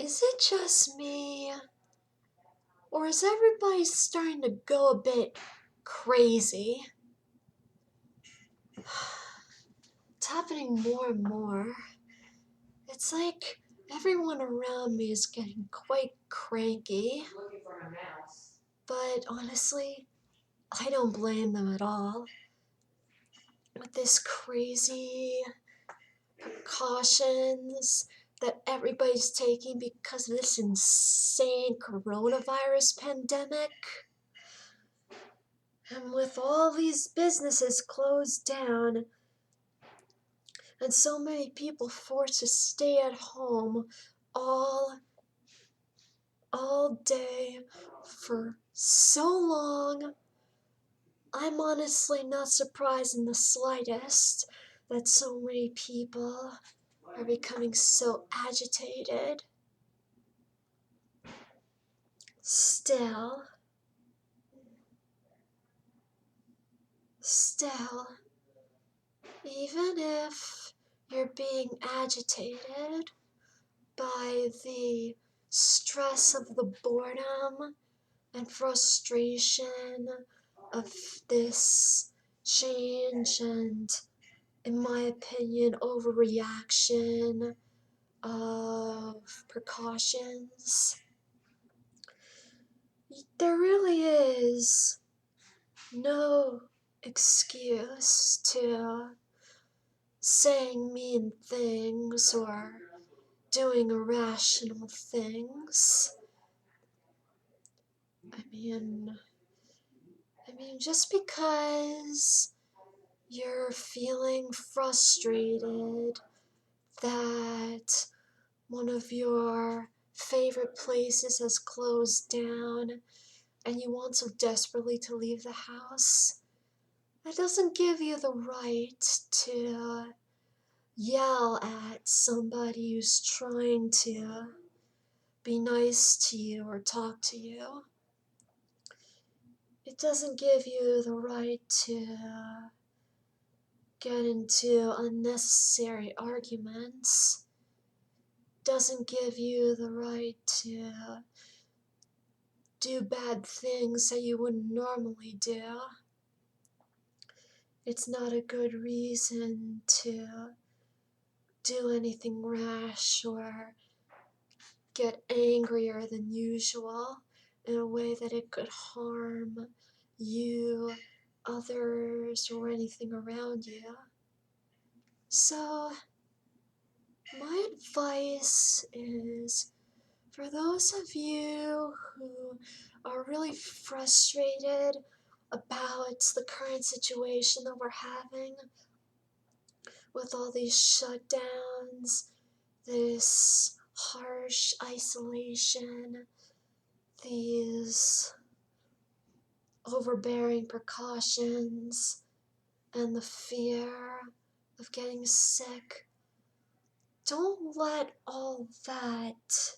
Is it just me, or is everybody starting to go a bit crazy? It's happening more and more. It's like everyone around me is getting quite cranky. But honestly, I don't blame them at all. With this crazy precautions that everybody's taking because of this insane coronavirus pandemic. And with all these businesses closed down and so many people forced to stay at home all day for so long, I'm honestly not surprised in the slightest that so many people are becoming so agitated. Still, even if you're being agitated by the stress of the boredom and frustration of this change and, in my opinion, overreaction of precautions, there really is no excuse to saying mean things or doing irrational things. I mean, just because you're feeling frustrated that one of your favorite places has closed down and you want so desperately to leave the house, that doesn't give you the right to yell at somebody who's trying to be nice to you or talk to you. It doesn't give you the right to get into unnecessary arguments. Doesn't give you the right to do bad things that you wouldn't normally do. It's not a good reason to do anything rash or get angrier than usual in a way that it could harm you, others, or anything around you. So, my advice is for those of you who are really frustrated about the current situation that we're having with all these shutdowns, this harsh isolation, these overbearing precautions, and the fear of getting sick, don't let all that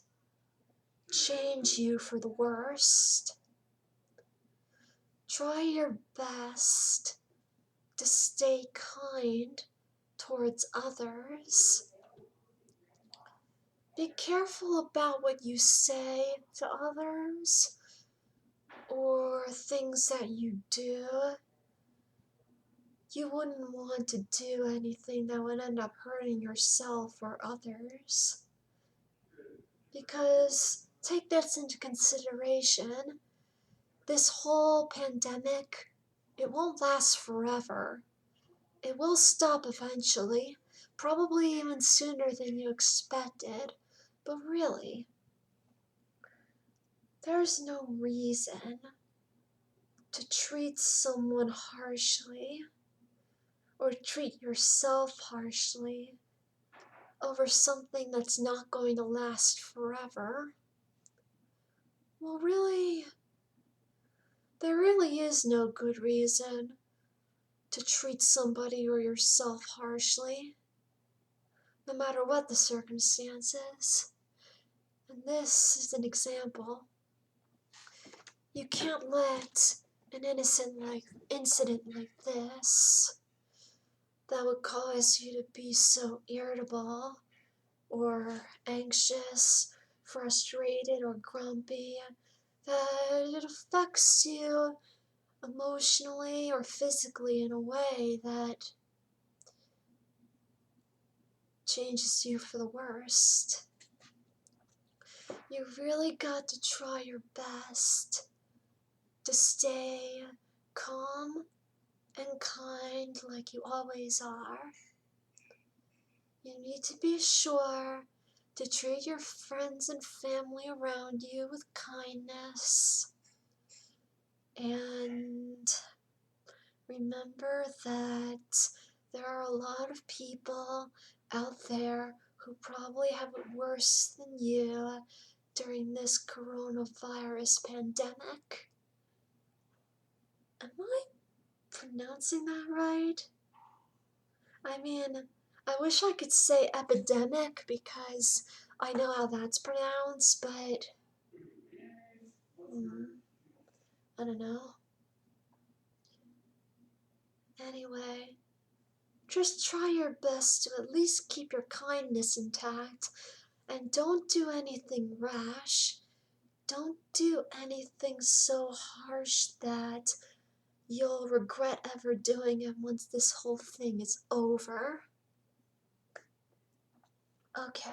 change you for the worst. Try your best to stay kind towards others. Be careful about what you say to others or things that you do. You wouldn't want to do anything that would end up hurting yourself or others. Because take this into consideration. This whole pandemic, it won't last forever. It will stop eventually, probably even sooner than you expected. But really, there's no reason to treat someone harshly or treat yourself harshly over something that's not going to last forever. Well, really, there really is no good reason to treat somebody or yourself harshly, no matter what the circumstances. And this is an example. You can't let an incident like this that would cause you to be so irritable or anxious frustrated or grumpy, that it affects you emotionally or physically in a way that changes you for the worst. You really got to try your best to stay calm and kind like you always are. You need to be sure to treat your friends and family around you with kindness. And remember that there are a lot of people out there who probably have it worse than you during this coronavirus pandemic. Am I pronouncing that right? I mean, I wish I could say epidemic because I know how that's pronounced, but I don't know. Anyway, just try your best to at least keep your kindness intact and don't do anything rash. Don't do anything so harsh that you'll regret ever doing it once this whole thing is over. Okay,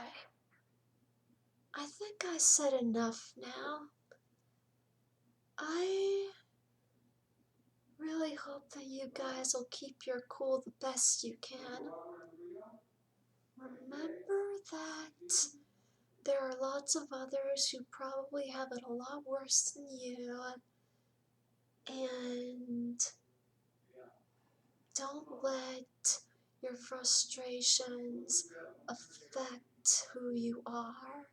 I think I said enough now. I really hope that you guys will keep your cool the best you can. Remember that there are lots of others who probably have it a lot worse than you, and don't let your frustrations affect who you are.